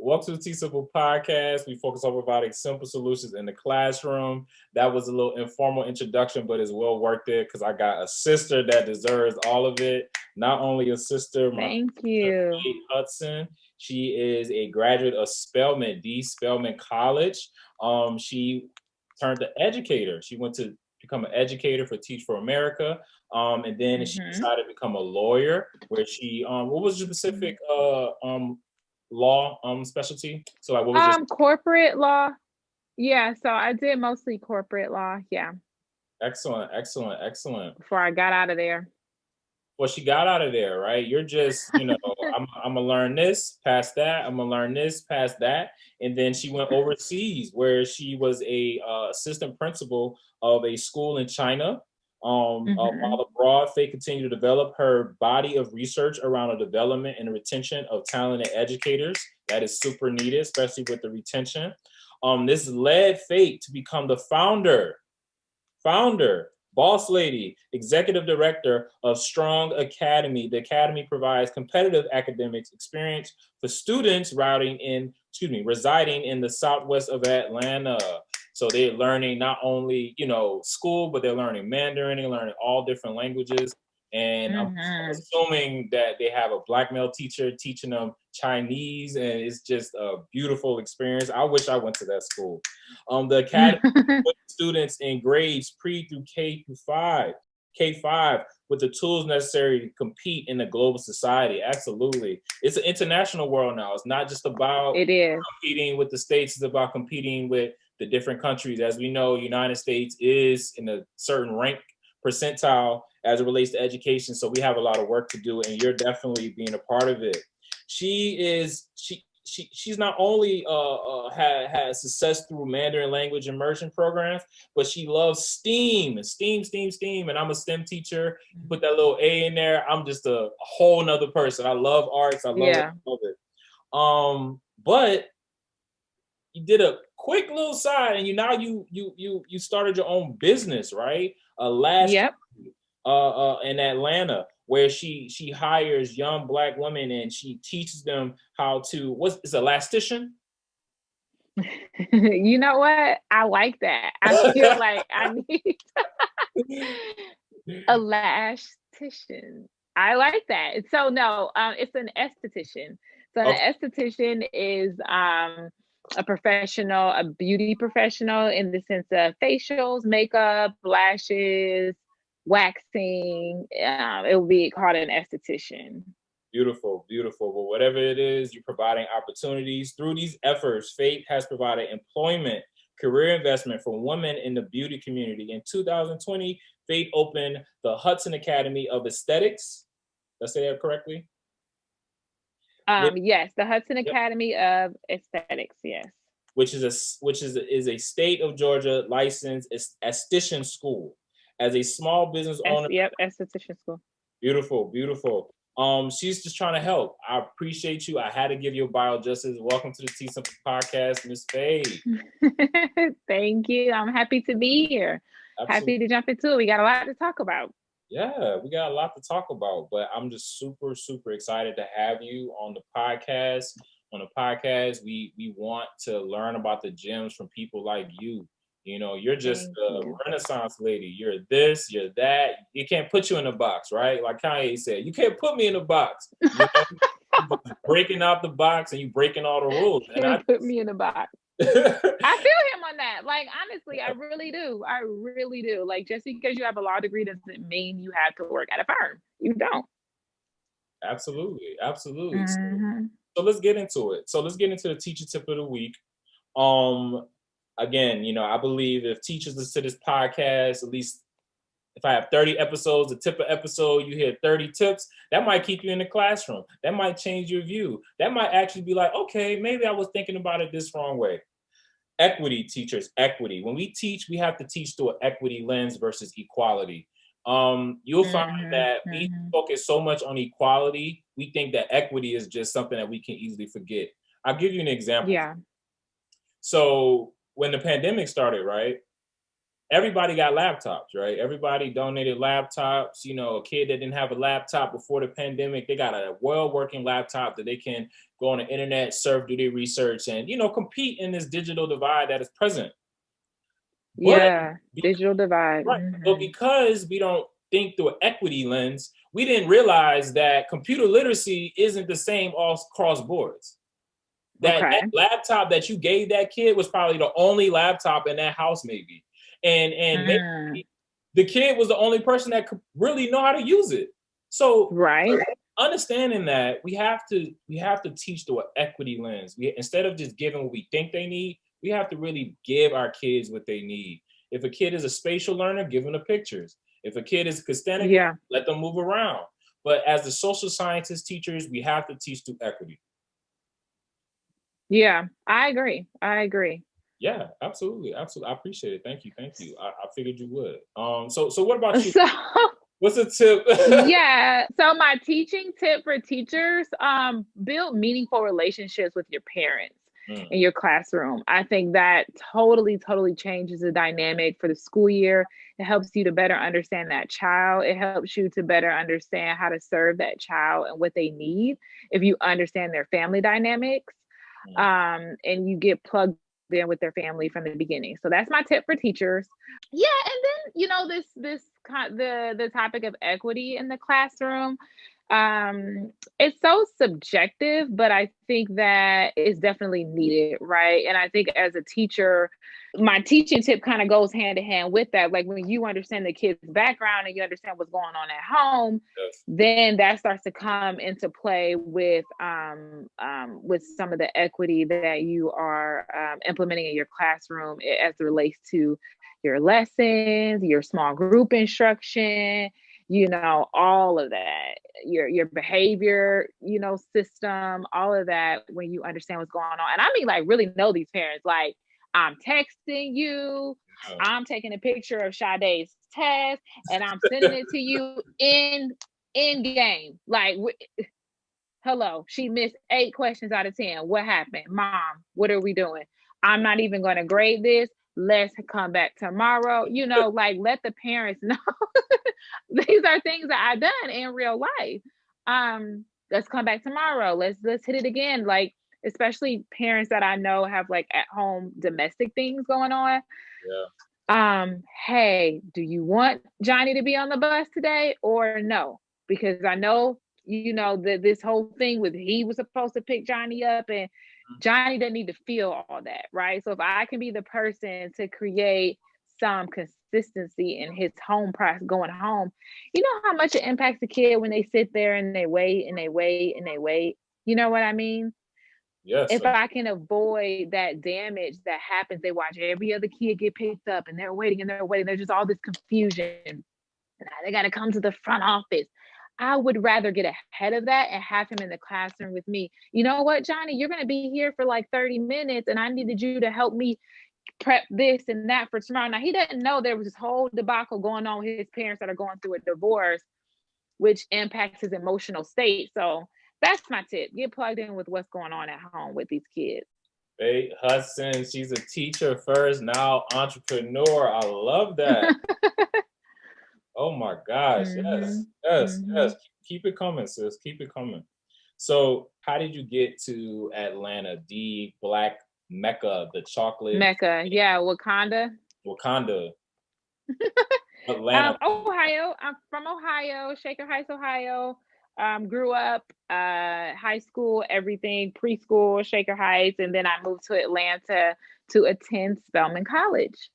Welcome to the T Simple Podcast. We focus on providing simple solutions in the classroom. That was a little informal introduction, but it's well worth it because I got a sister that deserves all of it. Not only a sister, Thank you. Hudson. She is a graduate of Spelman College. She turned to educator. She went to become an educator for Teach for America. And then she decided to become a lawyer where she, what was your specific law specialty? So like what was your corporate law? Yeah, so I did mostly corporate law. Yeah. excellent. Before I got out of there. Well, she got out of there, right? You're just, I'm gonna learn this, past that. I'm gonna learn this, past that, and then she went overseas where she was a assistant principal of a school in China. While abroad, Faye continued to develop her body of research around the development and retention of talented educators. That is super needed, especially with the retention. This led Faye to become the founder, boss lady, executive director of Strong Academy. The academy provides competitive academics experience for students residing in the southwest of Atlanta. So they're learning not only, school, but they're learning Mandarin, they're learning all different languages. And I'm assuming that they have a Black male teacher teaching them Chinese, and it's just a beautiful experience. I wish I went to that school. The academy puts students in grades pre through K5, with the tools necessary to compete in the global society. Absolutely. It's an international world now. It's not just about competing with the States, it's about competing with the different countries. As we know, United States is in a certain rank percentile as it relates to education. So we have a lot of work to do, and you're definitely being a part of it. She's not only had success through Mandarin language immersion programs, but she loves STEAM, and I'm a STEM teacher. You put that little A in there, I'm just a whole nother person. I love arts. I love it. But you did a quick little side, and you started your own business, right? In Atlanta, where she hires young Black women and she teaches them how to is elastician. You know what? I like that. I feel like I need a lastician. I like that. So no, it's an esthetician. So an esthetician is a professional, a beauty professional in the sense of facials, makeup, lashes, waxing. It will be called an esthetician. Beautiful. Well, whatever it is, you're providing opportunities. Through these efforts, Faith has provided employment, career investment for women in the beauty community. In 2020, Faith opened the Hudson Academy of Aesthetics. Did I say that correctly? Yes, the Hudson Academy of Aesthetics. Yes, which is a state of Georgia licensed esthetician school. As a small business owner, esthetician school. Beautiful. She's just trying to help. I appreciate you. I had to give you a bio justice. Welcome to the T Simple Podcast, Miss Faye. Thank you. I'm happy to be here. Absolutely. Happy to jump into it. We got a lot to talk about. Yeah, we got a lot to talk about, but I'm just super, super excited to have you on the podcast. On the podcast, we want to learn about the gems from people like you. You're just a Renaissance lady. You're this, you're that. You can't put you in a box, right? Like Kanye said, you can't put me in a box. You're breaking out the box and you breaking all the rules. Put me in a box. I feel him on that. Like, honestly, I really do. Like, just because you have a law degree doesn't mean you have to work at a firm. You don't. Absolutely. So let's get into it. So let's get into the teacher tip of the week. Again, I believe if teachers listen to this podcast, at least if I have 30 episodes, a tip of episode, you hear 30 tips, that might keep you in the classroom. That might change your view. That might actually be like, okay, maybe I was thinking about it this wrong way. Equity, teachers, equity. When we teach, we have to teach through an equity lens versus equality. You'll find that we focus so much on equality, we think that equity is just something that we can easily forget. I'll give you an example. Yeah. So when the pandemic started, right? everybody got laptops, right? Everybody donated laptops. You know, a kid that didn't have a laptop before the pandemic, they got a well-working laptop that they can go on the internet, surf, do their research, and, you know, compete in this digital divide that is present. Yeah, digital divide. Right. But because we don't think through an equity lens, we didn't realize that computer literacy isn't the same all across boards. That laptop that you gave that kid was probably the only laptop in that house, maybe. And maybe the kid was the only person that could really know how to use it. So understanding that we have to teach through an equity lens. Instead of just giving what we think they need, we have to really give our kids what they need. If a kid is a spatial learner, give them the pictures. If a kid is kinesthetic, let them move around. But as the social sciences teachers, we have to teach through equity. Yeah, I agree. Yeah, absolutely. I appreciate it. Thank you. I figured you would. So what about you? What's a tip? Yeah. So my teaching tip for teachers, build meaningful relationships with your parents in your classroom. I think that totally changes the dynamic for the school year. It helps you to better understand that child. It helps you to better understand how to serve that child and what they need if you understand their family dynamics. And you get plugged in with their family from the beginning. So that's my tip for teachers. Yeah, and then, you know, the topic of equity in the classroom, it's so subjective, but I think that it's definitely needed, right? And I think as a teacher, my teaching tip kind of goes hand in hand with that. Like when you understand the kid's background and you understand what's going on at home, then that starts to come into play with some of the equity that you are implementing in your classroom as it relates to your lessons, your small group instruction, you know, all of that, your behavior, you know, system, all of that, when you understand what's going on. And I mean, like, really know these parents. Like, I'm texting you, I'm taking a picture of Sade's test, and I'm sending it to you in game. Like, hello, she missed 8 questions out of 10. What happened? Mom, what are we doing? I'm not even going to grade this. Let's come back tomorrow. You know, like, let the parents know. These are things that I've done in real life. Let's come back tomorrow. Let's hit it again. Like, especially parents that I know have like at home domestic things going on. Hey, do you want Johnny to be on the bus today or no? Because I know, you know, this whole thing with he was supposed to pick Johnny up and Johnny doesn't need to feel all that, right? So if I can be the person to create some consistency in his home process going home, you know how much it impacts the kid when they sit there and they wait and they wait and they wait. You know what I mean? Yes. If I can avoid that damage that happens, they watch every other kid get picked up and they're waiting and they're waiting. There's just all this confusion. They got to come to the front office. I would rather get ahead of that and have him in the classroom with me. You know what, Johnny, you're going to be here for like 30 minutes and I needed you to help me prep this and that for tomorrow. Now, he didn't know there was this whole debacle going on with his parents that are going through a divorce, which impacts his emotional state. So that's my tip. Get plugged in with what's going on at home with these kids. Hey, Hudson, she's a teacher first, now entrepreneur. I love that. Oh my gosh. Yes. Keep it coming, sis. Keep it coming. So how did you get to Atlanta, the Black Mecca, the chocolate Mecca? Yeah, Wakanda. Atlanta. Ohio. I'm from Ohio, Shaker Heights, Ohio. Grew up, high school, everything, preschool, Shaker Heights, and then I moved to Atlanta to attend Spelman College.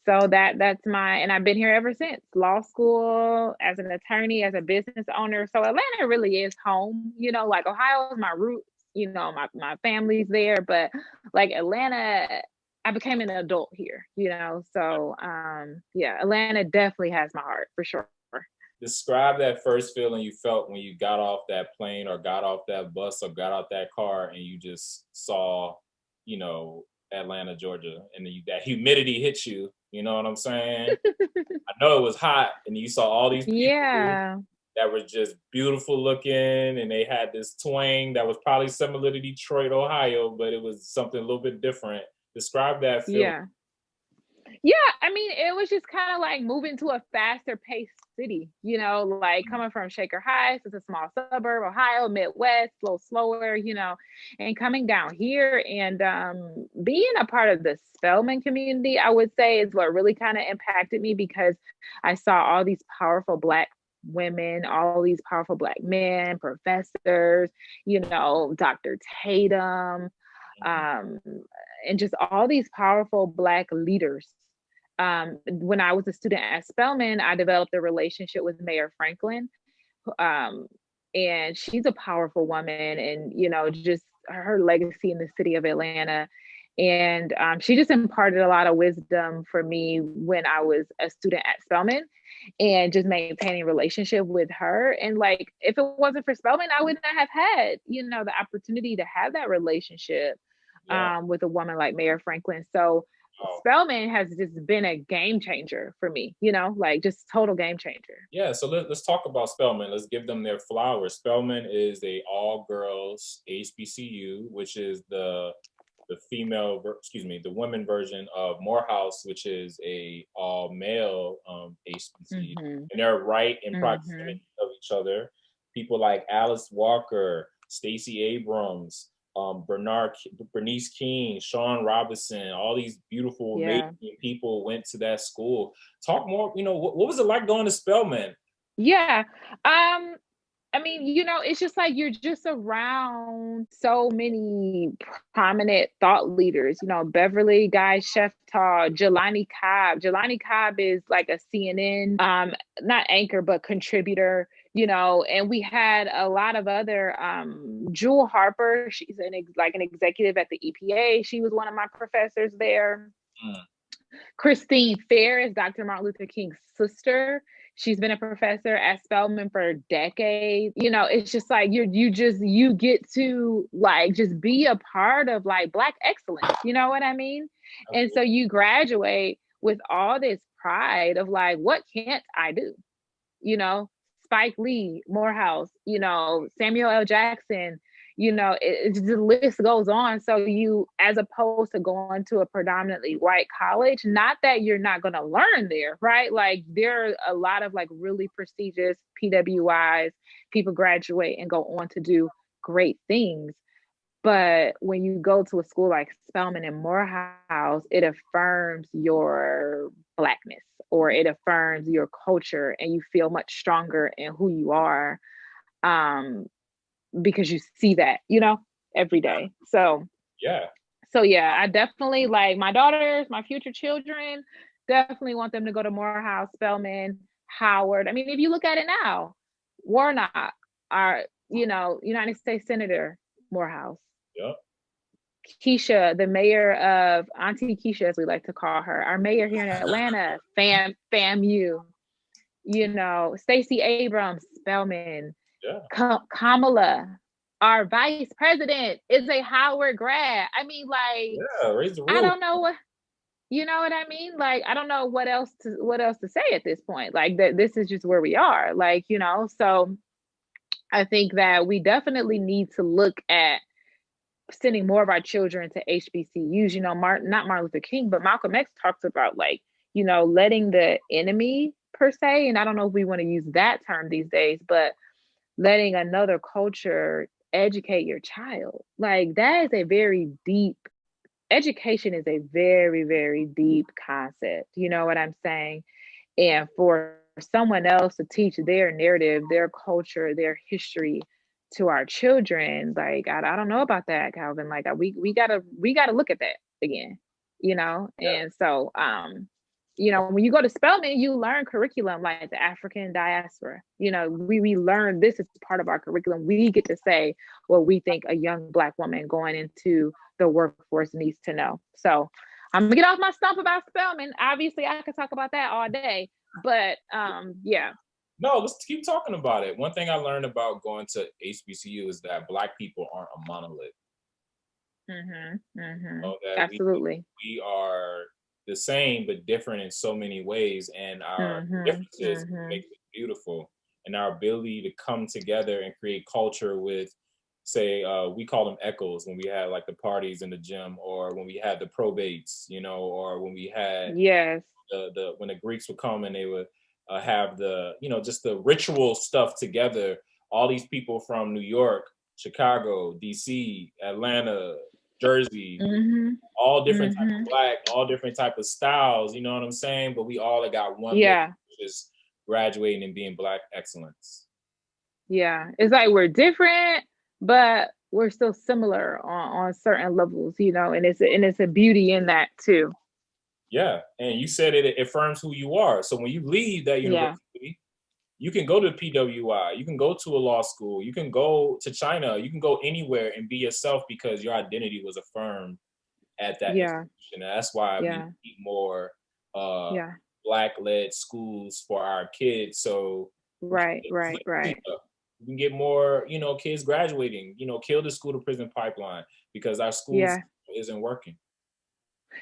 So that's and I've been here ever since. Law school, as an attorney, as a business owner. So Atlanta really is home. You know, like Ohio is my roots. You know, my family's there, but like Atlanta, I became an adult here. You know, so yeah, Atlanta definitely has my heart for sure. Describe that first feeling you felt when you got off that plane or got off that bus or got out that car and you just saw, you know, Atlanta, Georgia, and then that humidity hit you. You know what I'm saying? I know it was hot, and you saw all these people that were just beautiful looking, and they had this twang that was probably similar to Detroit, Ohio, but it was something a little bit different. Describe that feeling. Yeah. Yeah, I mean, it was just kind of like moving to a faster paced city, like coming from Shaker Heights, it's a small suburb, Ohio, Midwest, a little slower, and coming down here and being a part of the Spelman community, I would say, is what really kind of impacted me, because I saw all these powerful Black women, all these powerful Black men, professors, Dr. Tatum, and just all these powerful Black leaders. When I was a student at Spelman, I developed a relationship with Mayor Franklin. And she's a powerful woman, and, just her legacy in the city of Atlanta. And she just imparted a lot of wisdom for me when I was a student at Spelman, and just maintaining relationship with her. And like, if it wasn't for Spelman, I would not have had, the opportunity to have that relationship with a woman like Mayor Franklin. So Spelman has just been a game changer for me, like just total game changer. Yeah, so let's talk about Spelman. Let's give them their flowers. Spelman is a all-girls HBCU, which is the women version of Morehouse, which is a all-male HBCU. And they're right in proximity of each other. People like Alice Walker, Stacey Abrams, Bernice King, Sean Robinson, all these beautiful, amazing people went to that school. Talk more, what was it like going to Spelman? Yeah. I mean, it's just like you're just around so many prominent thought leaders, Beverly Guy Sheftall, Jelani Cobb. Jelani Cobb is like a CNN, not anchor, but contributor, and we had a lot of other, Jewel Harper, she's an executive at the EPA. She was one of my professors there. Christine Fair is Dr. Martin Luther King's sister. She's been a professor at Spelman for decades. It's just like you get to like just be a part of like Black excellence. You know what I mean? Okay. And so you graduate with all this pride of like, what can't I do? Spike Lee, Morehouse, Samuel L. Jackson, the list goes on. So you, as opposed to going to a predominantly white college, not that you're not going to learn there, right? Like there are a lot of like really prestigious PWIs, people graduate and go on to do great things. But when you go to a school like Spelman and Morehouse, it affirms your Blackness, or it affirms your culture, and you feel much stronger in who you are. Because you see that, every day. So I definitely, like, my daughters, my future children, definitely want them to go to Morehouse, Spelman, Howard. I mean, if you look at it now, Warnock, our, United States Senator, Morehouse. Yep. Keisha, the mayor of Auntie Keisha, as we like to call her, our mayor here in Atlanta, FAMU. Stacey Abrams, Spelman. Yeah. Kamala, our vice president, is a Howard grad. I mean, like, raise the roof. I don't know what, you know what I mean? Like, I don't know what else to say at this point. Like, that this is just where we are. Like, so I think that we definitely need to look at sending more of our children to HBCUs. Not Martin Luther King, but Malcolm X talks about, like, letting the enemy per se, and I don't know if we want to use that term these days, but letting another culture educate your child. Like, that is a very deep, education is a very, very deep concept. You know what I'm saying? And for someone else to teach their narrative, their culture, their history to our children, like, I don't know about that, Calvin. Like, we gotta look at that again, Yeah. And so, when you go to Spelman, you learn curriculum like the African diaspora. We learn this is part of our curriculum. We get to say what we think a young Black woman going into the workforce needs to know. So I'm gonna get off my stump about Spelman. Obviously, I could talk about that all day, but yeah. No, let's keep talking about it. One thing I learned about going to HBCU is that Black people aren't a monolith. Absolutely. We are the same but different in so many ways, and our differences make it beautiful, and our ability to come together and create culture with say, we call them echoes when we had like the parties in the gym, or when we had the probates, you know, or when we had the when the Greeks would come and they would have the, you know, just the ritual stuff together. All these people from New York, Chicago, DC, Atlanta, Jersey, all different type of Black, all different type of styles, you know what I'm saying? But we all got one mission, just graduating and being Black excellence. Yeah, it's like we're different, but we're still similar on certain levels, you know, and it's a beauty in that too. Yeah, and you said it affirms who you are. So when you leave that university, you can go to PWI, you can go to a law school, you can go to China, you can go anywhere and be yourself because your identity was affirmed at that institution. And that's why we need more Black-led schools for our kids. So right. We can get more, you know, kids graduating, you know, kill the school to prison pipeline because our school isn't working.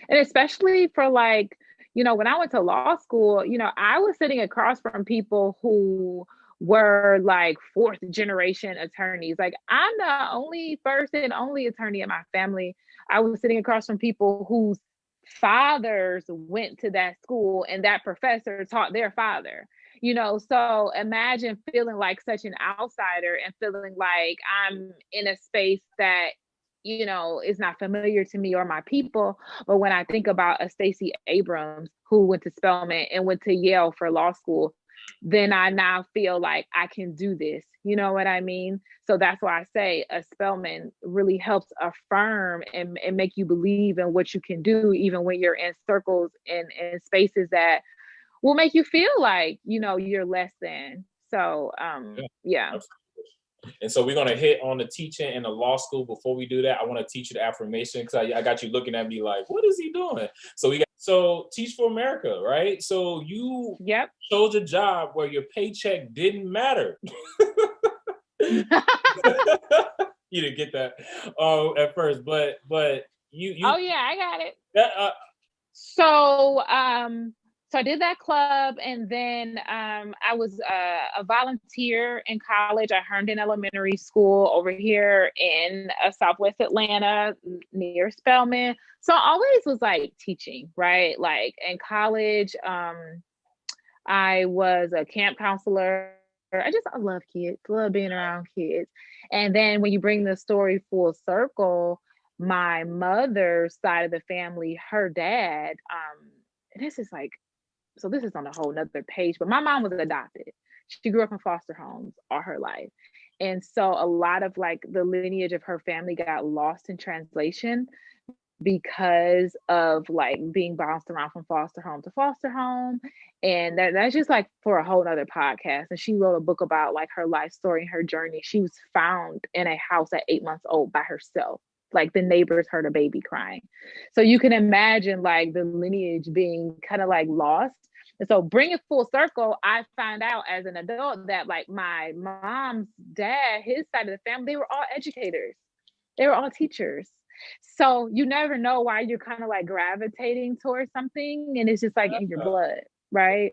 And especially for like, you know, when I went to law school, you know, I was sitting across from people who were like fourth generation attorneys. Like I'm the only first and only attorney in my family. I was sitting across from people whose fathers went to that school and that professor taught their father. You know, so imagine feeling like such an outsider and feeling like I'm in a space that, you know, is not familiar to me or my people. But when I think about a Stacey Abrams who went to Spelman and went to Yale for law school, then I now feel like I can do this. You know what I mean? So that's why I say a Spelman really helps affirm and make you believe in what you can do, even when you're in circles and spaces that will make you feel like, you know, you're less than. So, yeah. And so we're going to hit on the teaching and the law school. Before we do that, I want to teach you the affirmation because I got you looking at me like, what is he doing? So Teach for America, right? So you chose a job where your paycheck didn't matter. You didn't get that at first, but you. Oh yeah, I got it. So I did that club, and then I was a volunteer in college. I earned in elementary school over here in Southwest Atlanta near Spelman. So I always was like teaching, right? Like in college, I was a camp counselor. I love kids, love being around kids. And then when you bring the story full circle, my mother's side of the family, her dad, this is on a whole nother page, but my mom was adopted. She grew up in foster homes all her life. And so a lot of like the lineage of her family got lost in translation because of like being bounced around from foster home to foster home. And that's just like for a whole nother podcast. And she wrote a book about like her life story and her journey. She was found in a house at 8 months old by herself. Like the neighbors heard a baby crying. So you can imagine like the lineage being kind of like lost. And so bring it full circle, I found out as an adult that like my mom's dad, his side of the family, they were all educators. They were all teachers. So you never know why you're kind of like gravitating towards something, and it's just like in your blood, right?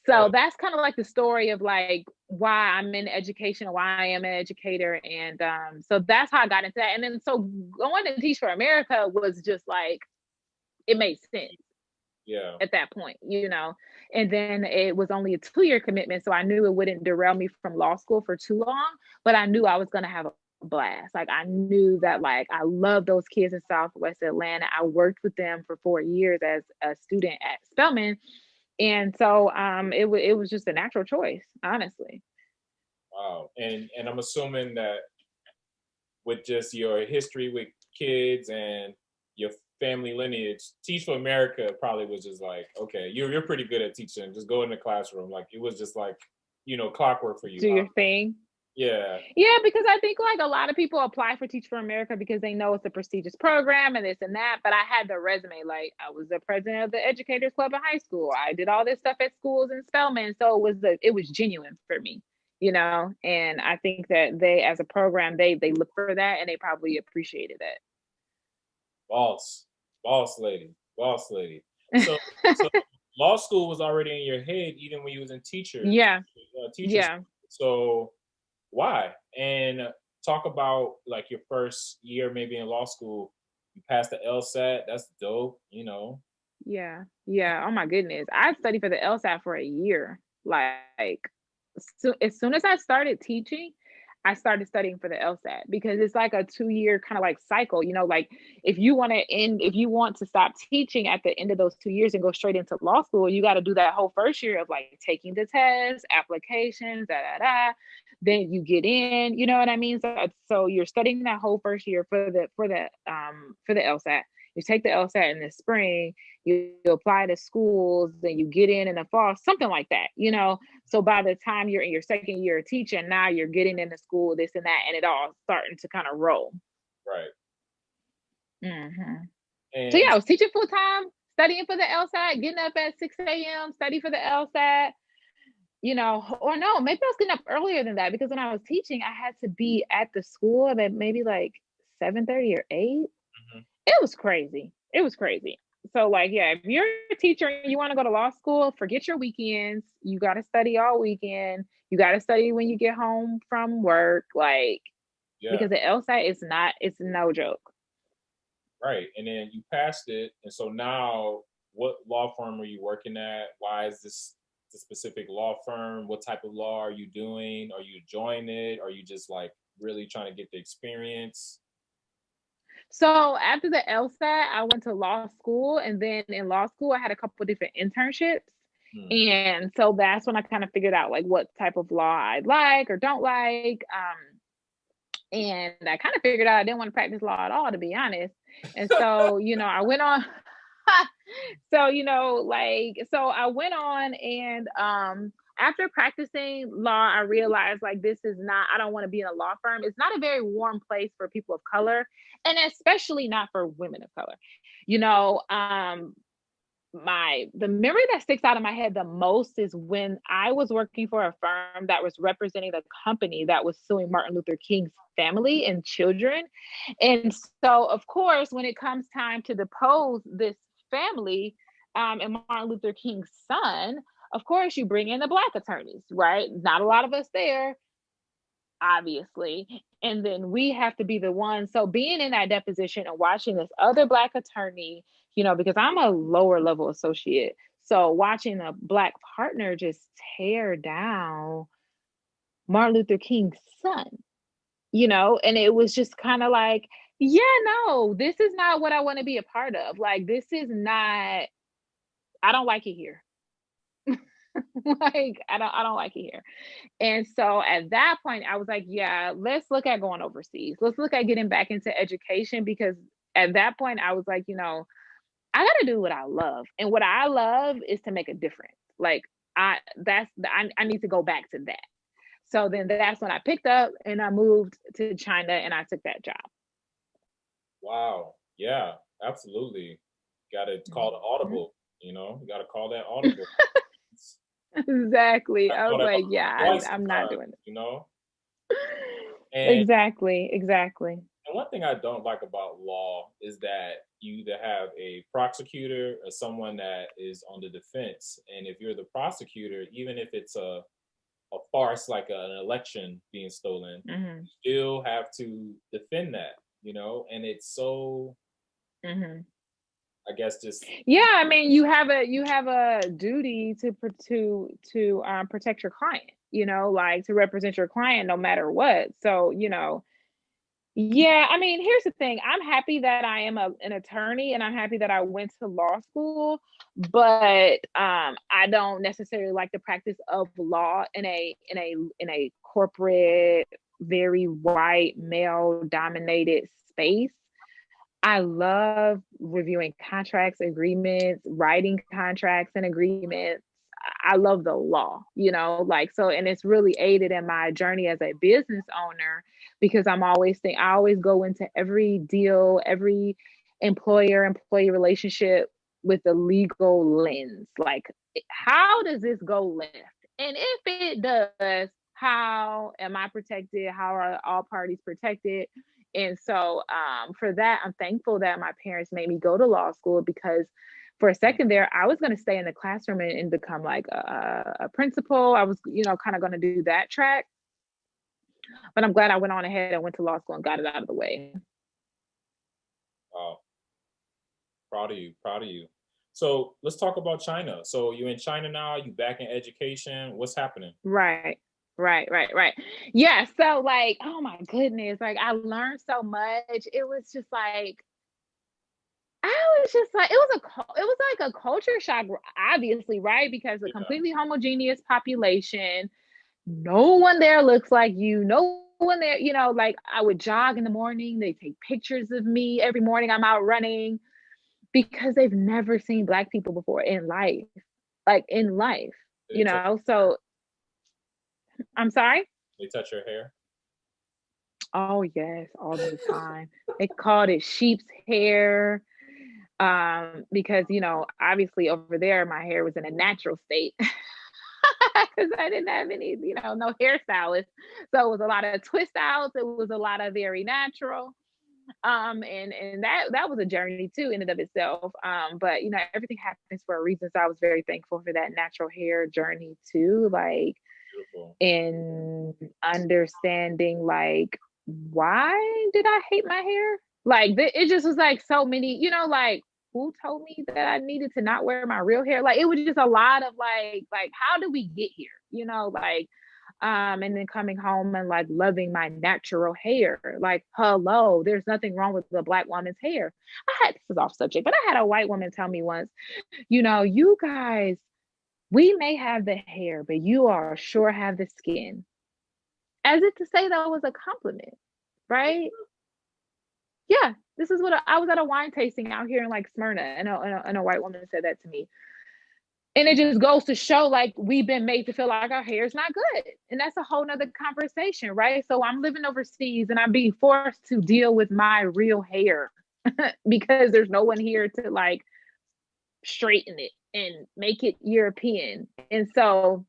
So that's kind of like the story of like why I'm in education, why I am an educator. And so that's how I got into that. And then so going to Teach for America was just like, it made sense. Yeah. At that point, you know, and then it was only a 2-year commitment. So I knew it wouldn't derail me from law school for too long, but I knew I was going to have a blast. Like I knew that like I love those kids in Southwest Atlanta. I worked with them for 4 years as a student at Spelman. And so it was just a natural choice, honestly. Wow. And I'm assuming that with just your history with kids and your family lineage, Teach for America probably was just like, okay, you're pretty good at teaching. Just go in the classroom. Like it was just like, you know, clockwork for you. Do your thing. Yeah. Yeah, because I think like a lot of people apply for Teach for America because they know it's a prestigious program and this and that. But I had the resume, like I was the president of the Educators Club in high school. I did all this stuff at schools in Spelman. So it was genuine for me, you know, and I think that they, as a program, they look for that and they probably appreciated it. Boss lady. So law school was already in your head even when you was in teachers. Yeah. Yeah. So why? And talk about like your first year maybe in law school. You passed the LSAT. That's dope, you know. Yeah. Yeah. Oh my goodness. I studied for the LSAT for a year. Like, so as soon as I started teaching, I started studying for the LSAT because it's like a 2-year kind of like cycle, you know, like if you want to stop teaching at the end of those 2 years and go straight into law school, you got to do that whole first year of like taking the test, applications, then you get in, you know what I mean? So you're studying that whole first year for the LSAT. You take the LSAT in the spring, you apply to schools, then you get in the fall, something like that, you know? So by the time you're in your second year of teaching, now you're getting into school, this and that, and it all starting to kind of roll. Right. Mm-hmm. So And yeah, I was teaching full time, studying for the LSAT, getting up at 6 a.m., study for the LSAT, you know, or no, maybe I was getting up earlier than that because when I was teaching, I had to be at the school at maybe like 7:30 or 8. It was crazy. It was crazy. So like, yeah, if you're a teacher and you want to go to law school, forget your weekends. You got to study all weekend. You got to study when you get home from work, like, because the LSAT it's no joke. Right. And then you passed it. And so now what law firm are you working at? Why is this the specific law firm? What type of law are you doing? Are you enjoying it? Are you just like really trying to get the experience? So after the LSAT, I went to law school, and then in law school, I had a couple of different internships. And so that's when I kind of figured out like what type of law I like or don't like. And I kind of figured out I didn't want to practice law at all, to be honest. And so, you know, I went on. So, you know, like, so I went on and after practicing law, I realized like I don't want to be in a law firm. It's not a very warm place for people of color, and especially not for women of color. You know, the memory that sticks out of my head the most is when I was working for a firm that was representing the company that was suing Martin Luther King's family and children. And so, of course, when it comes time to depose this family and Martin Luther King's son, of course, you bring in the Black attorneys, right? Not a lot of us there, obviously. And then we have to be the ones. So being in that deposition and watching this other Black attorney, you know, because I'm a lower level associate. So watching a Black partner just tear down Martin Luther King's son, you know, and it was just kind of like, yeah, no, this is not what I want to be a part of. Like, this is not, I don't like it here. Like, I don't like it here. And so at that point, I was like, yeah, let's look at going overseas. Let's look at getting back into education, because at that point, I was like, you know, I got to do what I love. And what I love is to make a difference. Like, I need to go back to that. So then that's when I picked up and I moved to China and I took that job. Wow. Yeah, absolutely. Got to call the audible, you know, you got to call that audible. Exactly. I was like, yeah, I'm not doing it. You know? And exactly. And one thing I don't like about law is that you either have a prosecutor or someone that is on the defense. And if you're the prosecutor, even if it's a farce like an election being stolen, you still have to defend that, you know? And it's so I guess just I mean, you have a duty to protect your client, you know, like to represent your client no matter what. So, you know, yeah, I mean, here's the thing. I'm happy that I am an attorney and I'm happy that I went to law school, but I don't necessarily like the practice of law in a corporate, very white, male dominated space. I love reviewing contracts, agreements, writing contracts and agreements. I love the law, you know, like, so, and it's really aided in my journey as a business owner because I always go into every deal, every employee relationship with the legal lens. Like, how does this go left? And if it does, how am I protected? How are all parties protected? And so for that, I'm thankful that my parents made me go to law school, because for a second there, I was going to stay in the classroom and become like a principal. I was, you know, kind of going to do that track. But I'm glad I went on ahead and went to law school and got it out of the way. Wow. Proud of you. Proud of you. So let's talk about China. So you're in China now, you back in education. What's happening? Right. Yeah. So like, oh my goodness, like I learned so much. It was just like, it was like a culture shock, obviously, right? Because a completely homogeneous population, no one there looks like you, no one there, like I would jog in the morning, they take pictures of me every morning, I'm out running, because they've never seen Black people before in life, so I'm sorry? They touch your hair? Oh yes, all the time. They called it sheep's hair. Because obviously over there my hair was in a natural state because I didn't have any, no hairstylist. So it was a lot of twist outs, it was a lot of very natural. And that was a journey too in and of itself. But everything happens for a reason. So I was very thankful for that natural hair journey too. Like, beautiful. In understanding like, why did I hate my hair? Like it just was like so many, like who told me that I needed to not wear my real hair? Like it was just a lot of like how did we get here? And then coming home and like loving my natural hair. Like, hello, there's nothing wrong with the Black woman's hair. This is off subject, but I had a white woman tell me once, you guys, we may have the hair, but you are sure have the skin. As if to say that was a compliment, right? Yeah, this is what I was at a wine tasting out here in like Smyrna, and a white woman said that to me. And it just goes to show like we've been made to feel like our hair is not good. And that's a whole nother conversation, right? So I'm living overseas and I'm being forced to deal with my real hair because there's no one here to like straighten it and make it European. And so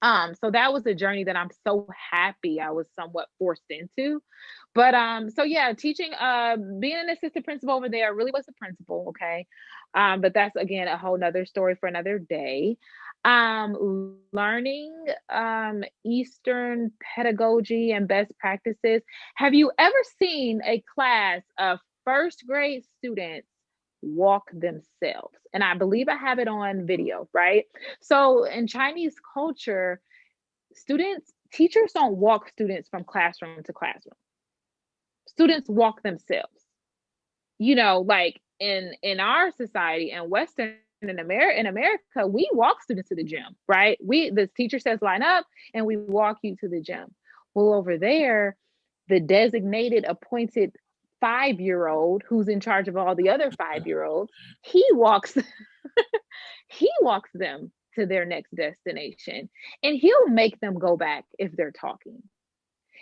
that was a journey that I'm so happy I was somewhat forced into. But so yeah, teaching, being an assistant principal over there, I really was a principal, okay. But that's again a whole nother story for another day. Learning Eastern pedagogy and best practices. Have you ever seen a class of first grade students walk themselves? And I believe I have it on video, right? So in Chinese culture, teachers don't walk students from classroom to classroom. Students walk themselves. Like in our society and Western in America, we walk students to the gym, right? The teacher says line up and we walk you to the gym. Well, over there, the designated appointed 5-year-old who's in charge of all the other 5-year-olds, he walks them to their next destination, and he'll make them go back if they're talking.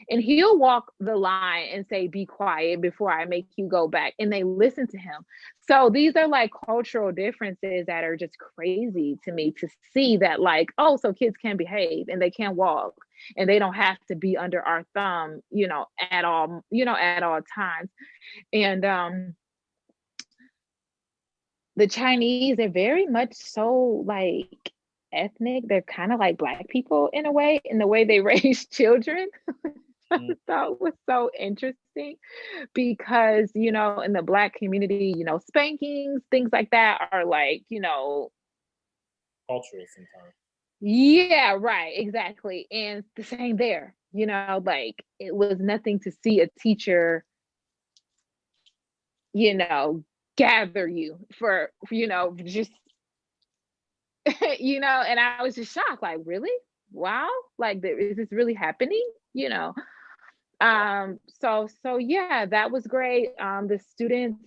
And he'll walk the line and say, be quiet before I make you go back. And they listen to him. So these are like cultural differences that are just crazy to me to see that like, oh, so kids can behave and they can walk and they don't have to be under our thumb, at all times. And the Chinese, they're very much so like ethnic. They're kind of like Black people in a way, in the way they raise children. I thought was so interesting because, in the Black community, spankings, things like that are like, cultural sometimes. Yeah, right, exactly. And the same there, like it was nothing to see a teacher, gather you for, just, and I was just shocked, like, really? Wow, like, is this really happening? So yeah, that was great. The students,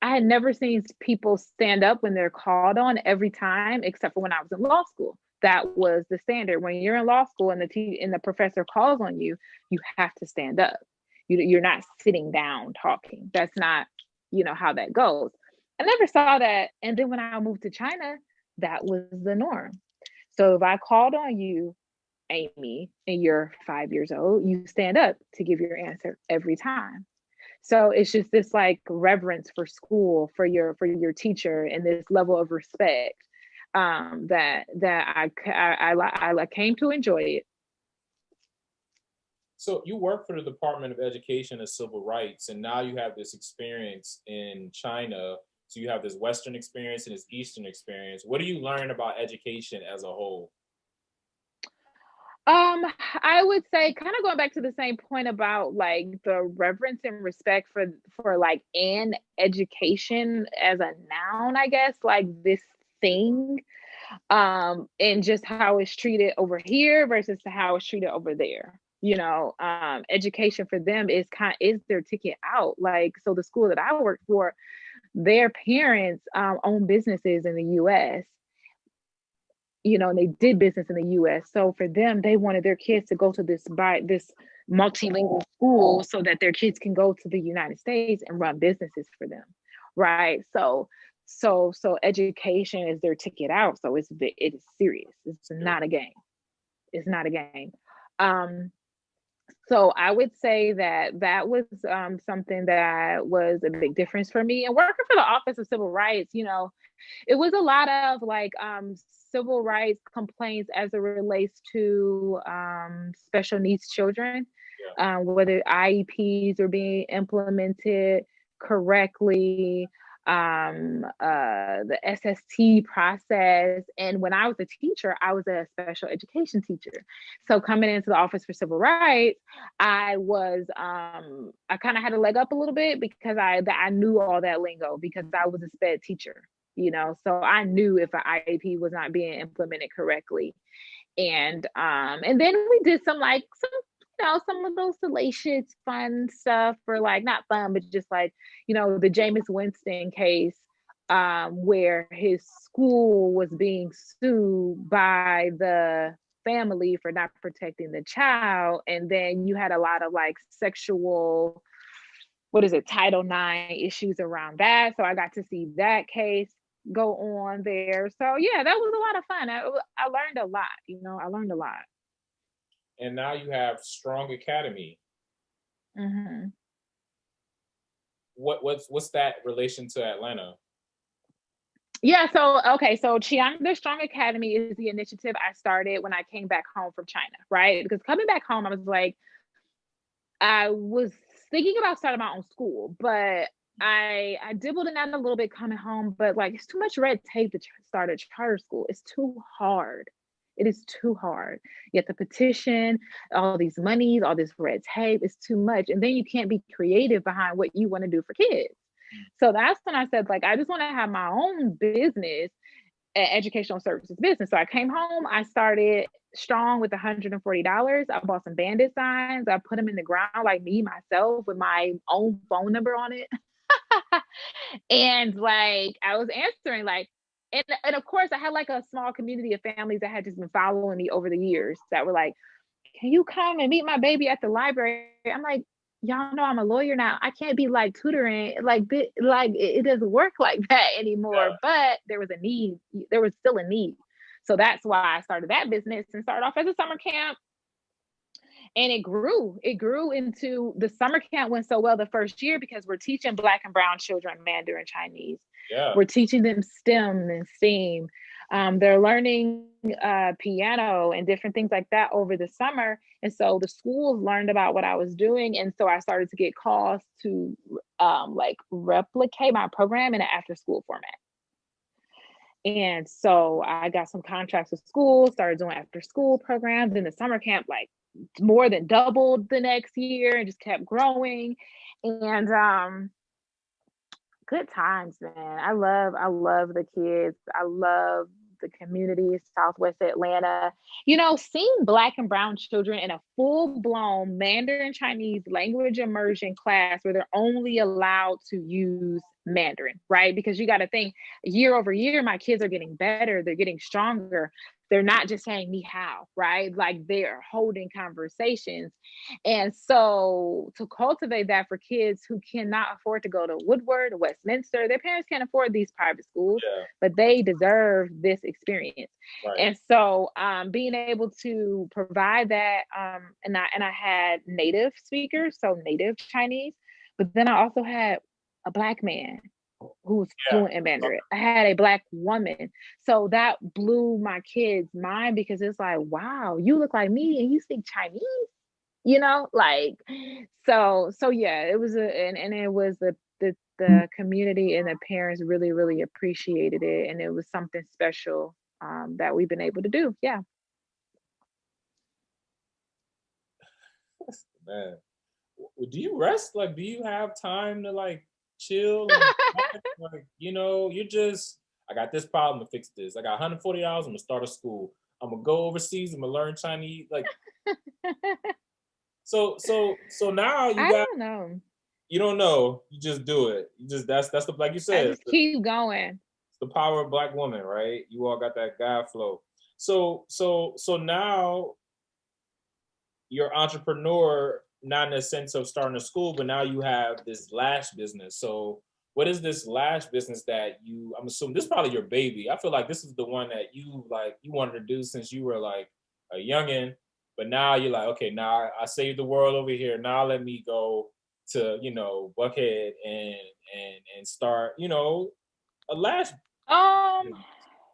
I had never seen people stand up when they're called on every time, except for when I was in law school. That was the standard. When you're in law school and the professor calls on you, you have to stand up. You're not sitting down talking. That's not, how that goes. I never saw that. And then when I moved to China, that was the norm. So if I called on you, Amy, and you're 5 years old, you stand up to give your answer every time. So it's just this like reverence for school, for your teacher, and this level of respect that I came to enjoy it. So you work for the Department of Education and Civil Rights, and now you have this experience in China. So you have this Western experience and this Eastern experience. What do you learn about education as a whole? I would say, kind of going back to the same point about like the reverence and respect for like an education as a noun, I guess, like this thing, and just how it's treated over here versus how it's treated over there. Education for them is their ticket out. Like, so the school that I work for, their parents own businesses in the US, and they did business in the US. So for them, they wanted their kids to go to this multilingual school so that their kids can go to the United States and run businesses for them. Right. So education is their ticket out. So it is serious. It's not a game. It's not a game. So I would say that was something that was a big difference for me. And working for the Office of Civil Rights, it was a lot of like civil rights complaints as it relates to special needs children, whether IEPs are being implemented correctly, the SST process. And when I was a teacher, I was a special education teacher. So coming into the Office for Civil Rights, I kind of had a leg up a little bit because I knew all that lingo because I was a sped teacher, so I knew if an IEP was not being implemented correctly. And then we did some of those salacious fun stuff, for like, not fun, but just like, the Jameis Winston case, where his school was being sued by the family for not protecting the child. And then you had a lot of like sexual, Title IX issues around that. So I got to see that case go on there. So yeah, that was a lot of fun. I learned a lot, I learned a lot. And now you have Strong Academy. Mm-hmm. What's that relation to Atlanta? Yeah, so Chiang, the Strong Academy is the initiative I started when I came back home from China, right? Because coming back home, I was thinking about starting my own school, but I dibbled in that a little bit coming home, but like, it's too much red tape to start a charter school. It's too hard. It is too hard. You have to petition, all these monies, all this red tape. It's too much. And then you can't be creative behind what you want to do for kids. So that's when I said, like, I just want to have my own business, educational services business. So I came home, I started Strong with $140. I bought some bandit signs. I put them in the ground, like me, myself, with my own phone number on it. And like, I was answering like, and of course I had like a small community of families that had just been following me over the years that were like, can you come and meet my baby at the library? I'm like, y'all know I'm a lawyer now. I can't be like tutoring, like it doesn't work like that anymore. Yeah. But there was a need. There was still a need. So that's why I started that business and started off as a summer camp. And it grew into, the summer camp went so well the first year because we're teaching Black and brown children Mandarin Chinese. Yeah. We're teaching them STEM and STEAM. They're learning piano and different things like that over the summer. And so the schools learned about what I was doing. And so I started to get calls to like replicate my program in an after school format. And so I got some contracts with schools, started doing after school programs. Then the summer camp like more than doubled the next year and just kept growing. And good times, man. I love the kids. I love the community, Southwest Atlanta. Seeing Black and brown children in a full-blown Mandarin Chinese language immersion class where they're only allowed to use Mandarin, right? Because you got to think, year over year, my kids are getting better. They're getting stronger. They're not just saying ni hao, right? Like, they're holding conversations. And so to cultivate that for kids who cannot afford to go to Woodward or Westminster, their parents can't afford these private schools, but they deserve this experience. Right. And so being able to provide that, and I had native speakers, so native Chinese, but then I also had a Black man who was fluent in Mandarin. I had a Black woman. So that blew my kids' mind because it's like, wow, you look like me and you speak Chinese. like, so yeah, it was and it was the community and the parents really, really appreciated it. And it was something special that we've been able to do. Yeah. Man, do you rest? Like, do you have time to like chill and like, you're just, I got this problem to fix this. I got $140. I'm gonna start a school. I'm gonna go overseas. I'm gonna learn Chinese. Like, so now you I got. don't know. You don't know. You just do it. You just that's the, like you I said. just keep going. It's the power of Black woman, right? You all got that God flow. So now you're entrepreneur, not in the sense of starting a school, but now you have this lash business. So what is this lash business that you, I'm assuming this is probably your baby. I feel like this is the one that you wanted to do since you were like a youngin', but now you're like, okay, now I saved the world over here. Now let me go to, Buckhead and start, a lash.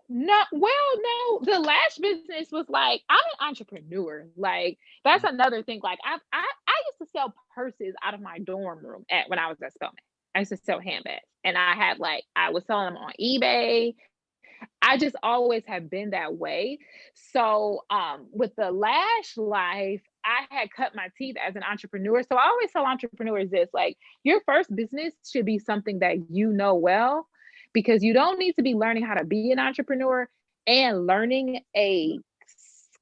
No, well, no, the lash business was like, I'm an entrepreneur. Like, that's another thing. Like, I used to sell purses out of my dorm room when I was at Spelman. I used to sell handbags, and I was selling them on eBay. I just always have been that way. So, with the lash life, I had cut my teeth as an entrepreneur. So I always tell entrepreneurs this, like, your first business should be something that you know well, because you don't need to be learning how to be an entrepreneur and learning a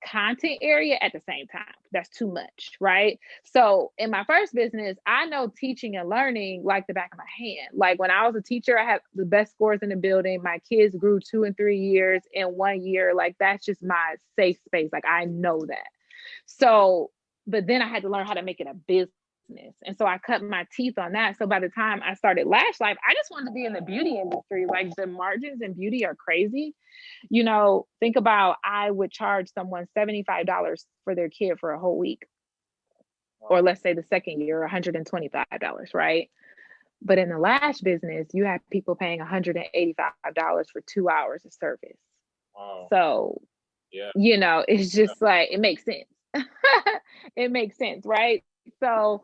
content area at the same time. That's too much, right? So in my first business, I know teaching and learning like the back of my hand. Like, when I was a teacher, I had the best scores in the building. My kids grew 2 and 3 years in 1 year. Like, that's just my safe space. Like, I know that. So, but then I had to learn how to make it a business. And so I cut my teeth on that. So by the time I started Lash Life, I just wanted to be in the beauty industry. Like, the margins in beauty are crazy. Think about, I would charge someone $75 for their kid for a whole week. Or let's say the second year, $125, right? But in the lash business, you have people paying $185 for 2 hours of service. Wow. So, yeah, it's just like, it makes sense. It makes sense, right? So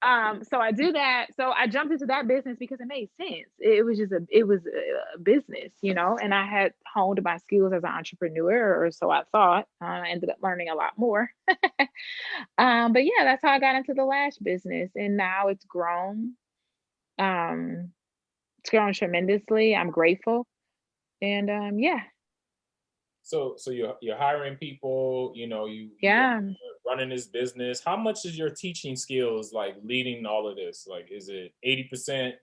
I do that. So I jumped into that business because it made sense. It was a business, and I had honed my skills as an entrepreneur, or so I thought. I ended up learning a lot more. But yeah, that's how I got into the lash business, and now it's grown. It's grown tremendously. I'm grateful, and yeah. So you're hiring people, Yeah. you're running this business. How much is your teaching skills like leading all of this? Like, is it 80%,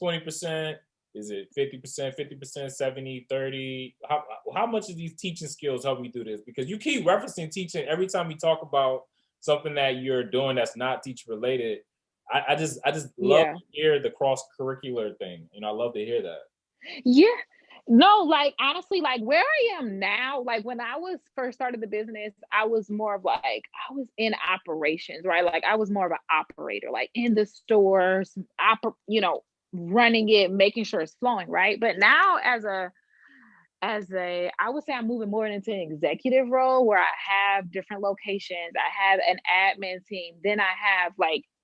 20%? Is it 50%, 50%, 70, 30? How much of these teaching skills help me do this? Because you keep referencing teaching every time you talk about something that you're doing that's not teacher related. I just love to hear the cross curricular thing. I love to hear that. Yeah. No, like, honestly, like, where I am now, like, when I was first started the business, I was more of like, I was in operations, right? Like, I was more of an operator, like in the stores, running it, making sure it's flowing, right? But now I would say I'm moving more into an executive role, where I have different locations. I have an admin team. Then I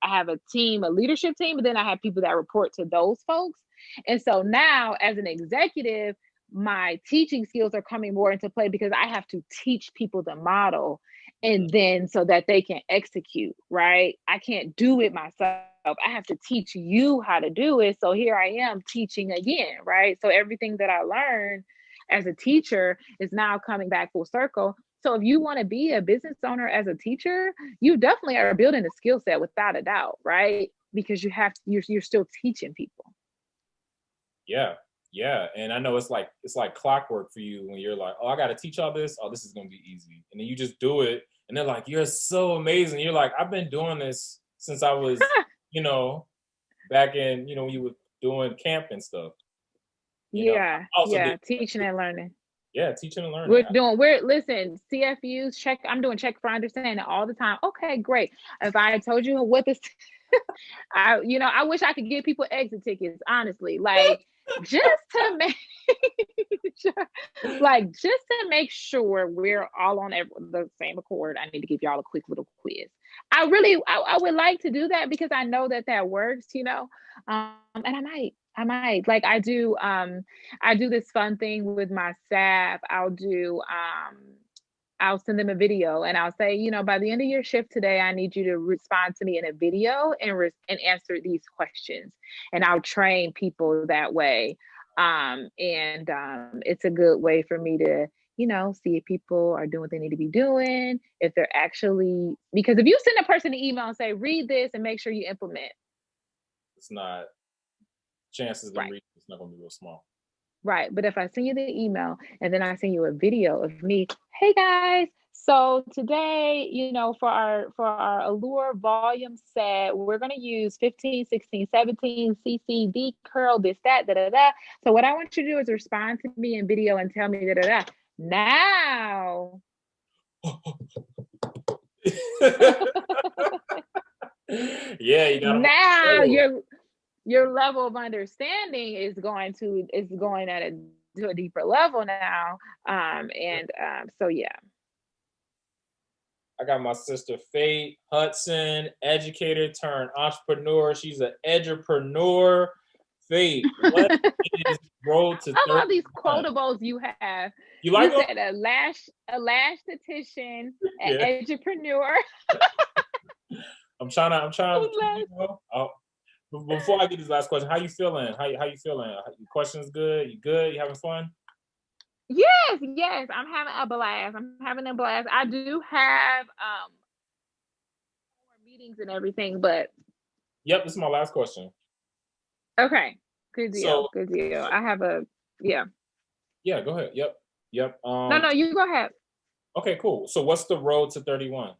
have a team, a leadership team, but then I have people that report to those folks. And so now, as an executive, my teaching skills are coming more into play, because I have to teach people the model, and then so that they can execute, right? I can't do it myself. I have to teach you how to do it. So here I am teaching again, right? So everything that I learned as a teacher is now coming back full circle. So if you want to be a business owner as a teacher, you definitely are building a skill set without a doubt, right? Because you're still teaching people. Yeah, and I know it's like clockwork for you when you're like, oh, I got to teach all this. Oh, this is gonna be easy, and then you just do it, and they're like, you're so amazing. You're like, I've been doing this since I was, back in, when you were doing camp and stuff. Yeah, teaching and learning. Yeah, teaching and learning. Listen, CFUs, I'm doing check for understanding all the time. Okay, great. If I told you what this, I wish I could give people exit tickets, honestly, like, just to make, just to make sure we're all on the same accord. I need to give y'all a quick little quiz. I would like to do that because I know that works, you know. And I might like I do this fun thing with my staff. I'll send them a video and I'll say, you know, by the end of your shift today, I need you to respond to me in a video and answer these questions. And I'll train people that way. It's a good way for me to, you know, see if people are doing what they need to be doing, if they're actually, because if you send a person an email and say, read this and make sure you implement. It's not, chances of them reading it's not going to be real small. Right. But if I send you the email and then I send you a video of me, hey guys, so today, you know, for our Allure volume set, we're going to use 15, 16, 17, CC, D, curl, this, that, da, da, da. So what I want you to do is respond to me in video and tell me da, da, da. Now. Yeah, you got now your level of understanding is going at a deeper level now. So yeah. I got my sister Faith Hudson, educator turned entrepreneur. She's an edupreneur. Faith, what is road to 30? I love these quotables you have. You like them? Said a lash esthetician, an edupreneur. I'm trying to before I get this last question, how you feeling? How you feeling? Your question's good? You good? You having fun? Yes, I'm having a blast. I do have more meetings and everything, but yep, this is my last question. Okay. Good deal. I have Yeah, go ahead. Yep. No, you go ahead. Okay, cool. So what's the road to 31?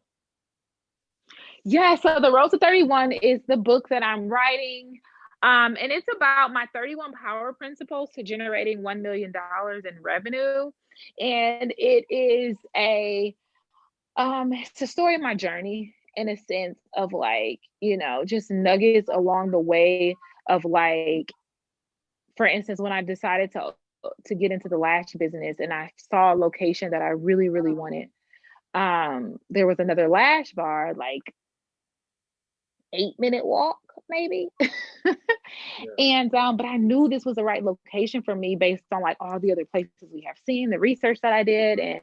Yeah, so the Road to 31 is the book that I'm writing. And it's about my 31 power principles to generating $1 million in revenue. And it is it's a story of my journey in a sense of like, you know, just nuggets along the way of like, for instance, when I decided to get into the lash business and I saw a location that I really, really wanted. There was another lash bar, like 8-minute walk, maybe. And but I knew this was the right location for me based on like all the other places we have seen, the research that I did, and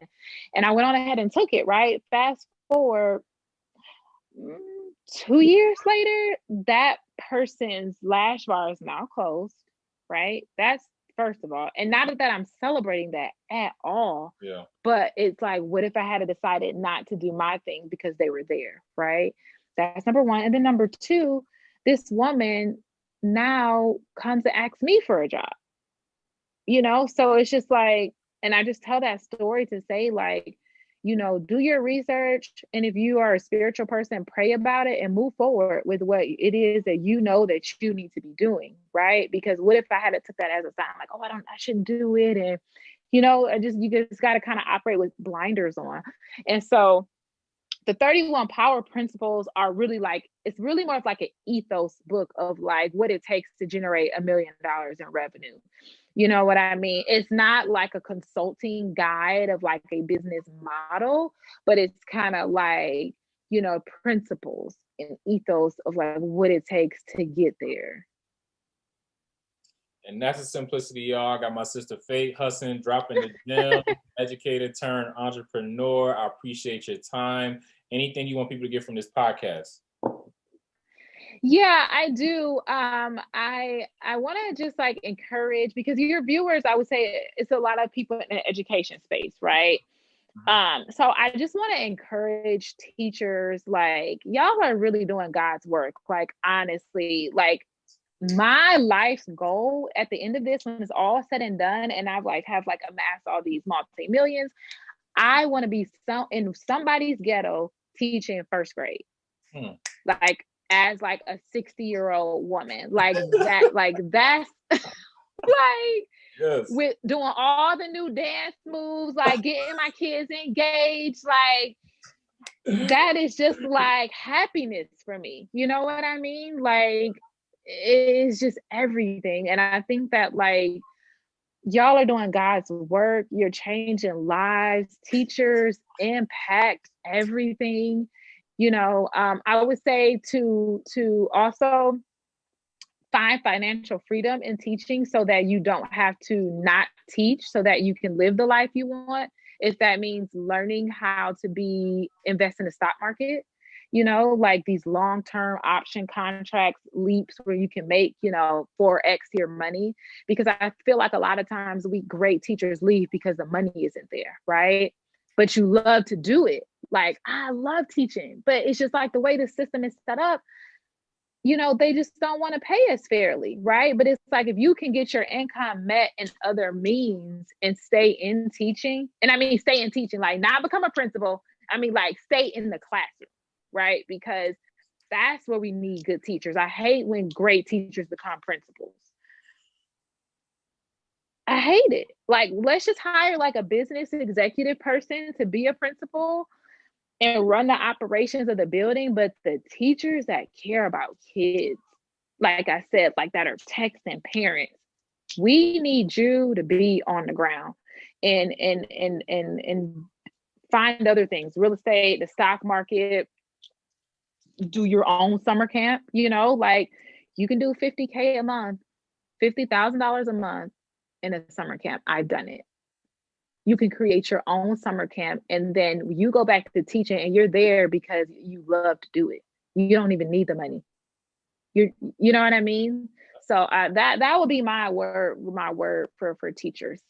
I went on ahead and took it. Right. Fast forward 2 years later, that person's lash bar is now closed. Right. That's first of all, and not that I'm celebrating that at all. Yeah. But it's like, what if I had decided not to do my thing because they were there, right? That's number one. And then number two, this woman now comes to ask me for a job. You know, so it's just like, and I just tell that story to say like, you know, do your research. And if you are a spiritual person, pray about it and move forward with what it is that you know that you need to be doing, right? Because what if I had took that as a sign, like, oh, I shouldn't do it. And, you know, you just got to kind of operate with blinders on. And so the 31 power principles are really like, it's really more of like an ethos book of like what it takes to generate $1 million in revenue. You know what I mean? It's not like a consulting guide of like a business model, but it's kind of like, you know, principles and ethos of like what it takes to get there. And that's the simplicity, y'all. I got my sister Faith Hudson dropping the gem, educator turned entrepreneur. I appreciate your time. Anything you want people to get from this podcast? Yeah, I do. I want to just like encourage, because your viewers, I would say it's a lot of people in the education space, right? So I just want to encourage teachers, like, y'all are really doing God's work. Like, honestly, like my life's goal at the end of this, when it's all said and done, and I've have amassed all these multi-millions, I want to be in somebody's ghetto teaching first grade. Like, as like a 60-year-old woman, like that, like that's like, yes, with doing all the new dance moves, like getting my kids engaged, like that is just like happiness for me. You know what I mean? Like, it's just everything. And I think that like y'all are doing God's work. You're changing lives. Teachers impact everything. I would say to also find financial freedom in teaching so that you don't have to not teach, so that you can live the life you want. If that means learning how to invest in the stock market, like these long-term option contracts, leaps where you can make, 4x your money. Because I feel like a lot of times great teachers leave because the money isn't there, right? But you love to do it. Like, I love teaching, but it's just like the way the system is set up, they just don't want to pay us fairly, right? But it's like, if you can get your income met in other means and stay in teaching, and I mean, stay in teaching, like not become a principal. I mean, like stay in the classroom, right? Because that's where we need good teachers. I hate when great teachers become principals. I hate it. Like, let's just hire like a business executive person to be a principal and run the operations of the building, but the teachers that care about kids, like I said, like that are texting parents, we need you to be on the ground and find other things, real estate, the stock market, do your own summer camp, like you can do $50K a month, $50,000 a month in a summer camp. I've done it. You can create your own summer camp, and then you go back to teaching and you're there because you love to do it. You don't even need the money. You know what I mean? So that would be my word for teachers.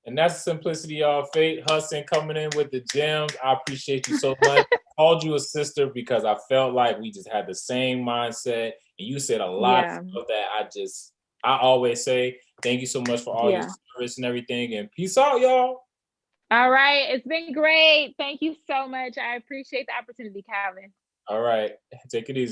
And that's simplicity, y'all. Faith Hudson coming in with the gems. I appreciate you so much. I called you a sister because I felt like we just had the same mindset, and you said a lot of stuff that I always say. Thank you so much for all your service and everything, and peace out, y'all. All right. It's been great. Thank you so much. I appreciate the opportunity, Calvin. All right. Take it easy.